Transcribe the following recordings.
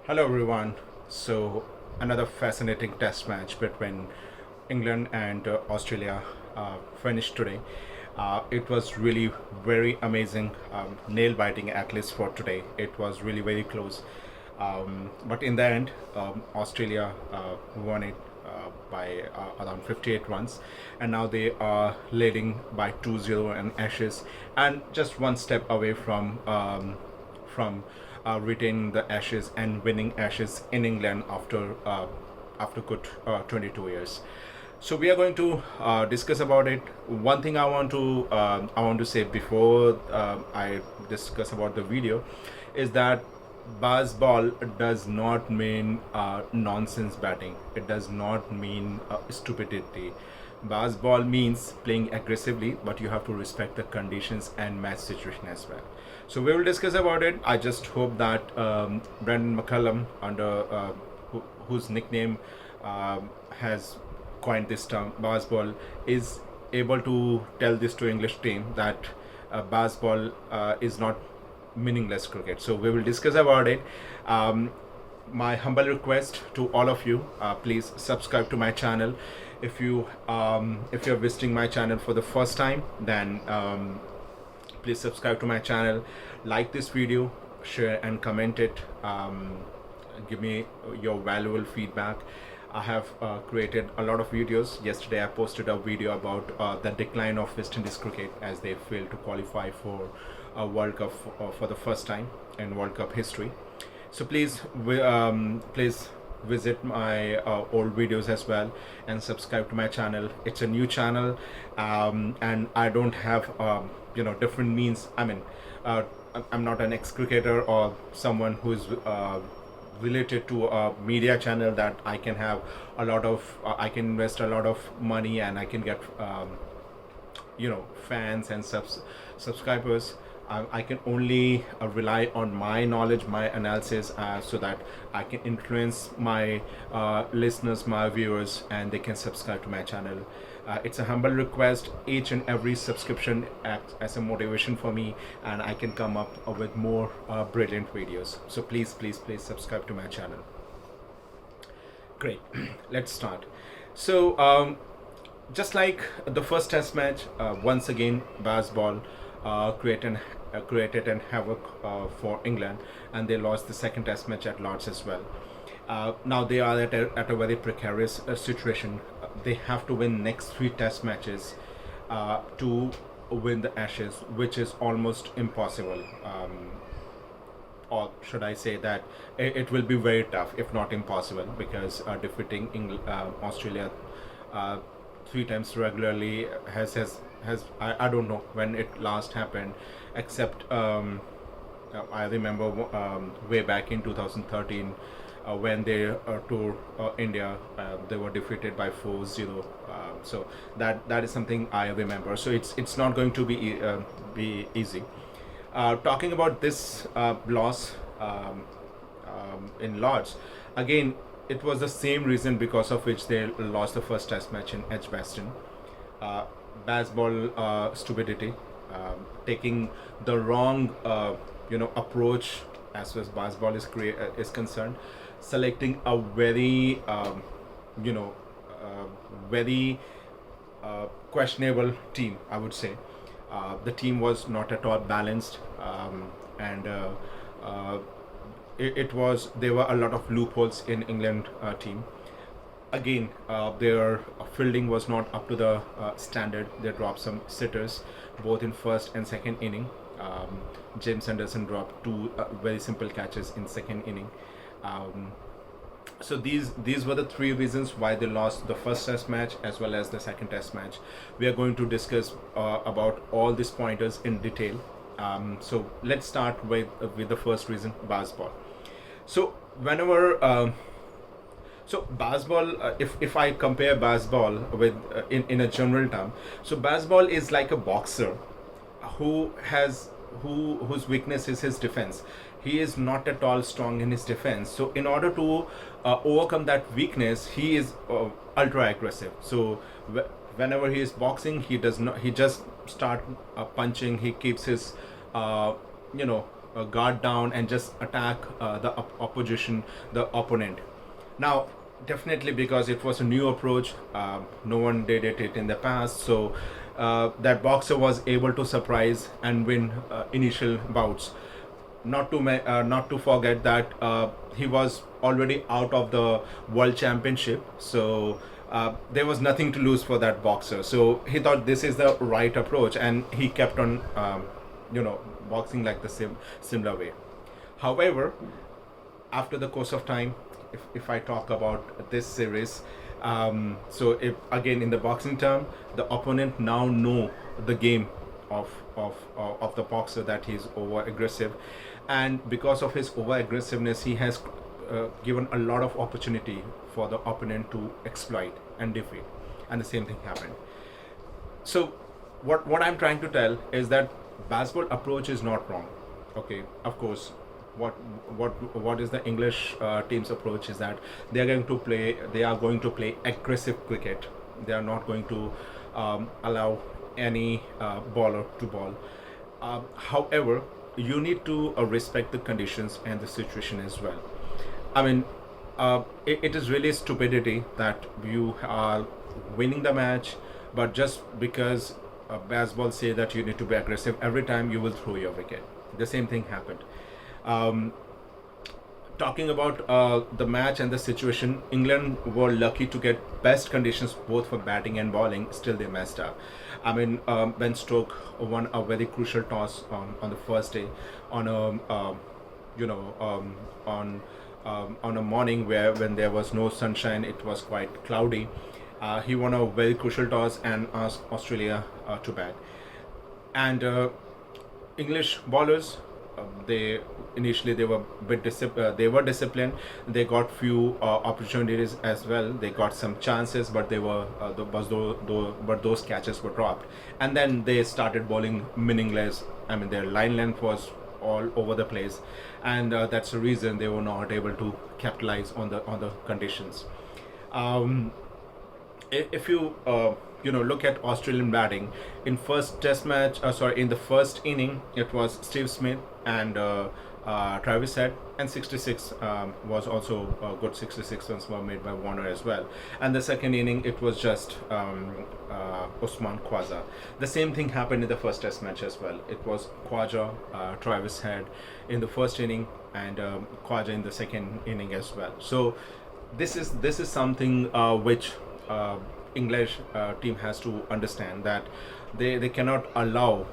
Hello everyone. So another fascinating test match between England and Australia finished today. It was really very amazing, nail-biting at least for today. It was really very close. But in the end, Australia won it by around 58 runs, and now they are leading by 2-0 in Ashes, and just one step away from retaining the Ashes and winning Ashes in England after good 22 years. So we are going to discuss about it. One thing I want to say before I discuss about the video is that Bazball does not mean nonsense batting. It does not mean stupidity. Bazball means playing aggressively, but you have to respect the conditions and match situation as well. So we will discuss about it. I just hope that Brendan McCullum, whose nickname has coined this term, Bazball, is able to tell this to English team that Bazball is not meaningless cricket. So we will discuss about it. My humble request to all of you, please subscribe to my channel. If you're visiting my channel for the first time, then please subscribe to my channel, like this video, share and comment it. Give me your valuable feedback. I have created a lot of videos. Yesterday I posted a video about the decline of West Indies cricket as they failed to qualify for a World Cup for the first time in World Cup history. So please visit my old videos as well and subscribe to my channel. It's a new channel, and I don't have different means. I'm not an ex-cricketer or someone who's related to a media channel that I can have a lot of I can invest a lot of money and I can get fans and subscribers. I can only rely on my knowledge, my analysis, so that I can influence my listeners, my viewers, and they can subscribe to my channel. It's a humble request. Each and every subscription acts as a motivation for me, and I can come up with more brilliant videos. So please subscribe to my channel. Great. Let's start. So just like the first test match, once again Bazball created an havoc for England, and they lost the second test match at Lords as well. Now they are at a very precarious situation. They have to win next 3 test matches to win the Ashes, which is almost impossible. Or should I say that it will be very tough, if not impossible, because defeating Australia 3 times regularly has I don't know when it last happened, except I remember way back in 2013 when they toured India, they were defeated by 4-0. So that is something I remember. So it's not going to be easy. Talking about this loss in Lords, again it was the same reason because of which they lost the first test match in Edgbaston. Bazball stupidity, taking the wrong approach as far as Bazball is concerned, selecting a very very questionable team, I would say. The team was not at all balanced, and there were a lot of loopholes in England team. Again, their fielding was not up to the standard. They dropped some sitters both in first and second inning. James Anderson dropped 2 very simple catches in second inning. So these were the 3 reasons why they lost the first test match as well as the second test match. We are going to discuss about all these pointers in detail. So let's start with the first reason, Bazball. So whenever so Bazball, if I compare Bazball with in a general term, so Bazball is like a boxer whose weakness is his defense. He is not at all strong in his defense. So in order to overcome that weakness, he is ultra aggressive. So whenever he is boxing, he just start punching. He keeps his guard down and just attack the opposition, the opponent. Now, definitely because it was a new approach, no one did it in the past, so that boxer was able to surprise and win initial bouts. Not to forget that he was already out of the world championship, so there was nothing to lose for that boxer. So he thought this is the right approach, and he kept on, boxing like the similar way. However, after the course of time, if I talk about this series, so if again in the boxing term, the opponent now know the game of the boxer, that he's over aggressive, and because of his over aggressiveness, he has given a lot of opportunity for the opponent to exploit and defeat, and the same thing happened. So what I'm trying to tell is that Bazball approach is not wrong. Okay, of course, what is the English team's approach is that they are going to play aggressive cricket. They are not going to allow any bowler to bowl. However, you need to respect the conditions and the situation as well. I mean, it is really stupidity that you are winning the match, but just because Bazball say that you need to be aggressive every time, you will throw your wicket. The same thing happened. Talking about the match and the situation, England were lucky to get best conditions both for batting and bowling. Still, they messed up. I mean, when Stokes won a very crucial toss on the first day, on a on a morning when there was no sunshine, it was quite cloudy. He won a very crucial toss and asked Australia to bat. And English bowlers, they were a bit disciplined. They got few opportunities as well. They got some chances, but those catches were dropped. And then they started bowling meaningless. I mean, their line length was all over the place, and that's the reason they were not able to capitalize on the conditions. If you look at Australian batting in first test match, in the first inning, it was Steve Smith and Travis Head, and 66 was also good. 66 runs were made by Warner as well. And the second inning, it was just Usman, Khawaja. The same thing happened in the first test match as well. It was Khawaja, Travis Head in the first inning, and Khawaja in the second inning as well. So this is something which English team has to understand, that they cannot allow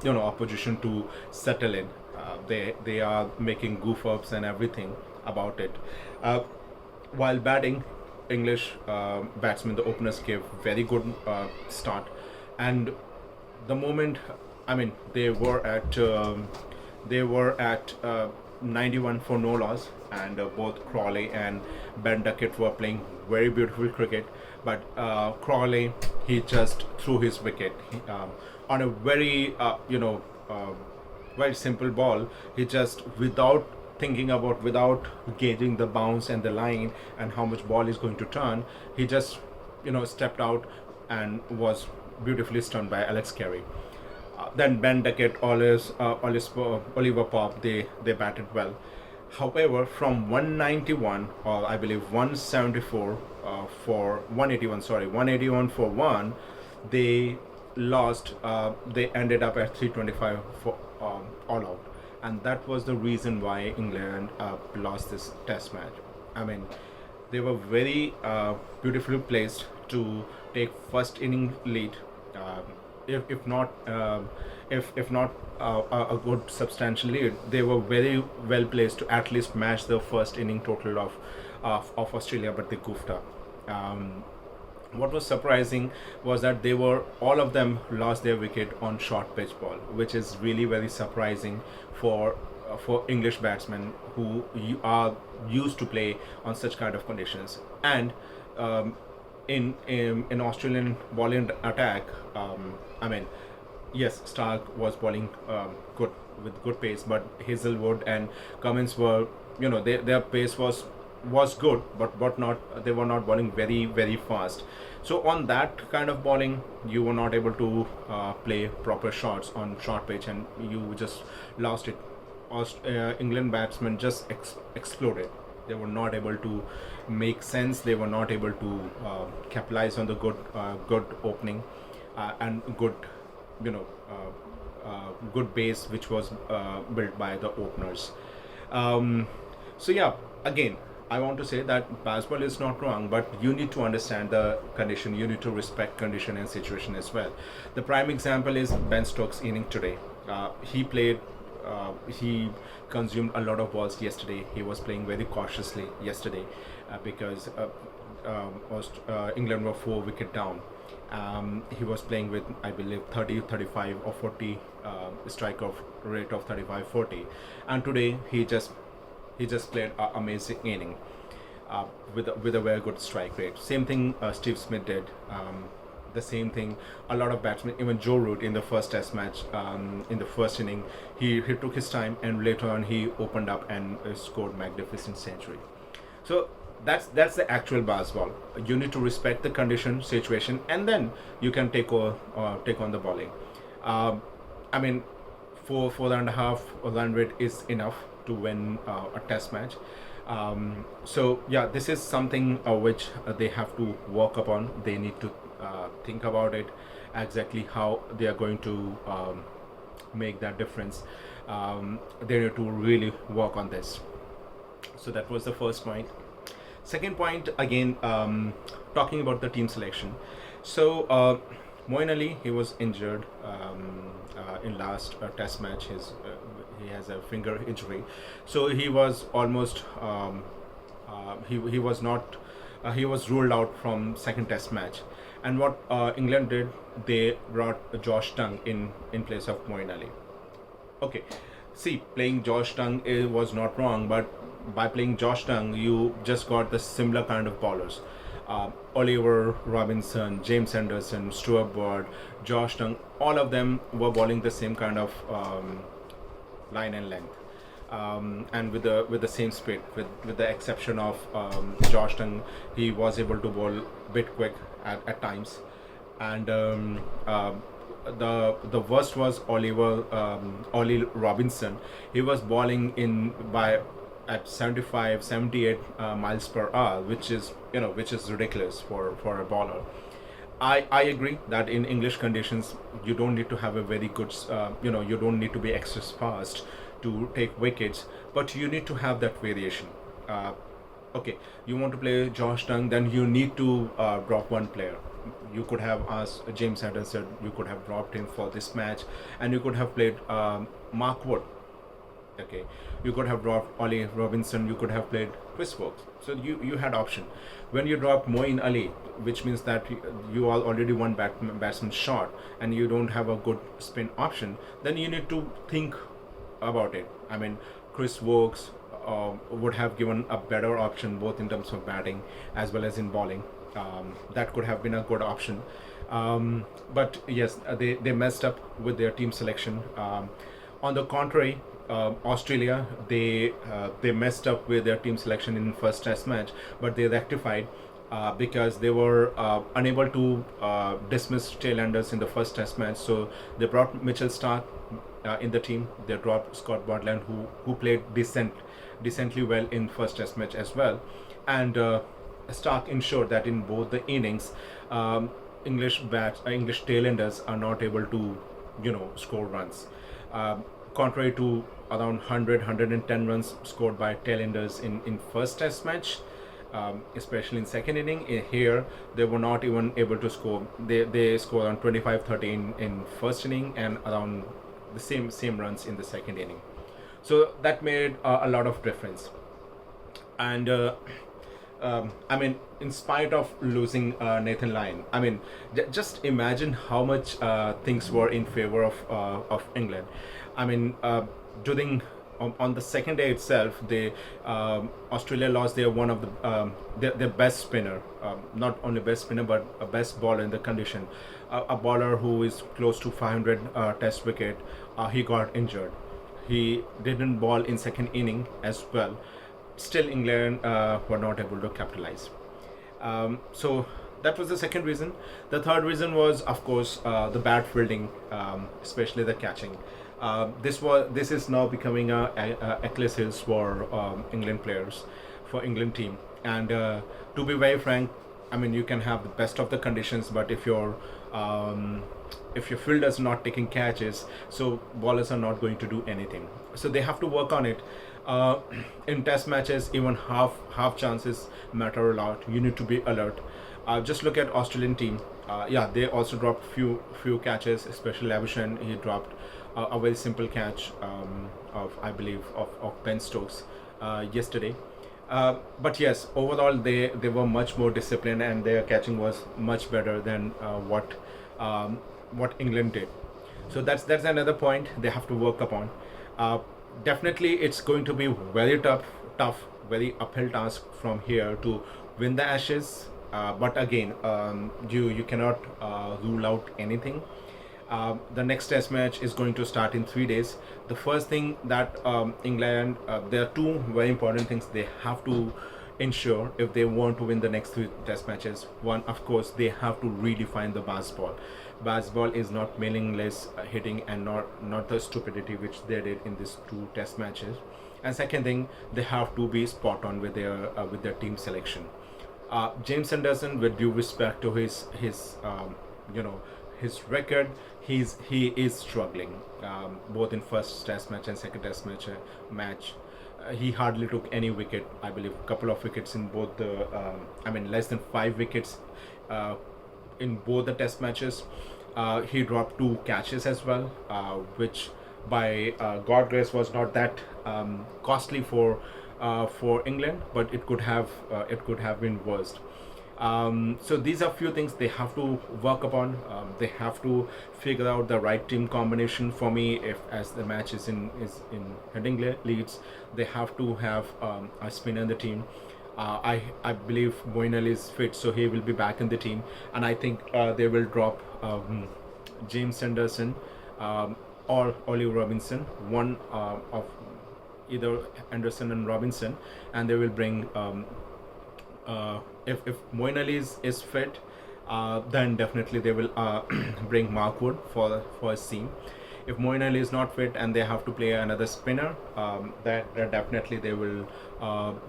opposition to settle in. They are making goof ups and everything about it. While batting, English batsmen, the openers, gave very good start, and the moment, I mean, they were at 91 for no loss, and both Crawley and Ben Duckett were playing very beautiful cricket. But Crawley, he just threw his wicket on a very very simple ball. He just, without gauging the bounce and the line and how much ball is going to turn, he just stepped out and was beautifully stunned by Alex Carey. Then Ben Duckett, Oliver Pope, they batted well. However, from 191, or I believe 174 for 181 for 1, they lost. They ended up at 325 for all out, and that was the reason why England lost this test match. I mean, they were very beautifully placed to take first inning lead. If not a good substantial lead, they were very well placed to at least match the first inning total of Australia, but they goofed up. What was surprising was that all of them lost their wicket on short pitch ball, which is really very surprising for English batsmen who are used to play on such kind of conditions. And in Australian bowling attack, I mean, yes, Starc was bowling good with good pace, but Hazelwood and Cummins were, their pace was was good, but not, they were not bowling very fast. So on that kind of bowling, you were not able to play proper shots on short pitch, and you just lost it. England batsmen just exploded. They were not able to make sense. They were not able to capitalize on the good opening and good, you know, good base which was built by the openers. So yeah, again, I want to say that Bazball is not wrong, but you need to understand the condition. You need to respect condition and situation as well. The prime example is Ben Stokes' inning today. He played. He consumed a lot of balls yesterday. He was playing very cautiously yesterday because England were 4 wicket down. He was playing with, I believe, 30, 35 or 40 strike of rate of 35, 40, and today he just played an amazing inning with a very good strike rate. Same thing Steve Smith did. The same thing a lot of batsmen, even Joe Root in the first test match, in the first inning, he took his time, and later on he opened up and scored magnificent century. So that's the actual Bazball. You need to respect the condition, situation, and then you can take on the bowling. I mean, 4.5 run rate is enough to win a test match. So yeah, this is something which they have to work upon. They need to think about it, exactly how they are going to make that difference. They need to really work on this. So that was the first point. Second point, again, talking about the team selection. So Moeen Ali, he was injured in last test match. He has a finger injury, so he was almost he was not he was ruled out from second test match. And what England did, they brought Josh Tongue in place of Moeen Ali. Okay, see, playing Josh Tongue was not wrong, but by playing Josh Tongue, you just got the similar kind of bowlers. Oliver Robinson, James Anderson, Stuart Broad, Josh Tongue, all of them were bowling the same kind of line and length, and with the same speed, with the exception of Josh Tongue. He was able to bowl a bit quick at times, and the worst was Ollie Robinson. He was bowling at 75, 78 miles per hour, which is ridiculous for a bowler. I agree that in English conditions you don't need to have a very good you don't need to be extra fast to take wickets, but you need to have that variation. Okay, you want to play Josh Tongue, then you need to drop one player. You could have asked James Anderson, you could have dropped him for this match, and you could have played Mark Wood. Okay, you could have dropped Ollie Robinson, you could have played Chris Stokes. So you had option. When you drop Moeen Ali, which means that you are already one batsman short and you don't have a good spin option, then you need to think about it. I mean, Chris Stokes would have given a better option both in terms of batting as well as in bowling. That could have been a good option. But yes, they messed up with their team selection. On the contrary, Australia, they messed up with their team selection in first test match, but they rectified because they were unable to dismiss tailenders in the first test match. So they brought Mitchell Starc in the team. They dropped Scott Butland, who played decently well in first test match as well, and Starc ensured that in both the innings, English tailenders are not able to score runs. Contrary to around 110 runs scored by tailenders in first test match, especially in second inning. Here they were not even able to score. They scored around 25-13 in first inning and around the same runs in the second inning. So that made a lot of difference. And I mean, in spite of losing Nathan Lyon, I mean, just imagine how much things were in favor of England. I mean, during on the second day itself, Australia lost one of their best spinner, not only best spinner but a best bowler in the condition, a bowler who is close to 500 test wicket. He got injured. He didn't bowl in second inning as well. still England were not able to capitalize. So that was the second reason. The third reason was, of course, the bad fielding, especially the catching. This is now becoming a Achilles heel for England players, for England team. And to be very frank, I mean, you can have the best of the conditions, but if your fielder's not taking catches, so bowlers are not going to do anything. So they have to work on it. In test matches, even half chances matter a lot. You need to be alert. Just look at Australian team. Yeah, they also dropped few catches, especially Labuschagne. He dropped a very simple catch of, I believe, of Ben Stokes yesterday. But yes, overall they were much more disciplined, and their catching was much better than what England did. So that's another point they have to work upon. Definitely, it's going to be very tough, very uphill task from here to win the Ashes. But again, you cannot rule out anything. The next test match is going to start in 3 days. The first thing that England, there are two very important things they have to ensure if they want to win the next 3 test matches. One, of course, they have to redefine the Bazball. Bazball is not meaningless hitting, and not the stupidity which they did in these 2 test matches. And second thing, they have to be spot on with their team selection. James Anderson, with due respect to his record, he is struggling, both in first test match and second test match. He hardly took any wicket. I believe a couple of wickets in both the less than 5 wickets in both the test matches. He dropped 2 catches as well, which by God grace was not that costly for England, but it could have been worse. So these are few things they have to work upon. They have to figure out the right team combination. For me, if as the match is in heading leads, they have to have a spinner in the team. I believe Moeen Ali is fit, so he will be back in the team, and I think they will drop James Anderson or Oliver Robinson, one of either Anderson and Robinson, and they will bring if Moeen Ali is fit, then definitely they will bring Mark Wood for his team. If Moeen Ali is not fit and they have to play another spinner, then definitely they will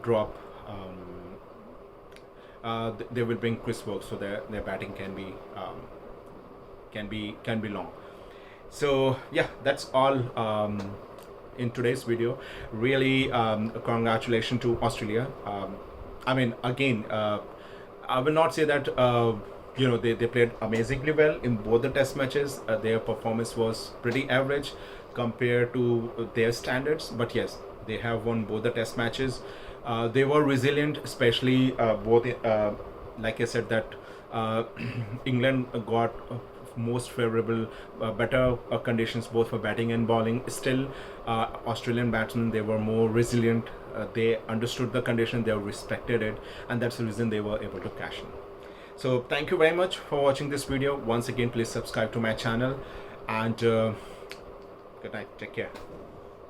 drop. They will bring Chris Woakes, so their batting can be long. So yeah, that's all in today's video. Really, congratulations to Australia. Again, I will not say that they played amazingly well in both the test matches. Their performance was pretty average compared to their standards, but yes, they have won both the test matches. They were resilient, especially both like I said that England got most favorable, better conditions both for batting and bowling. Still, Australian batsmen, they were more resilient. They understood the condition, they respected it, and that's the reason they were able to cash in. So thank you very much for watching this video. Once again, please subscribe to my channel, and good night, take care.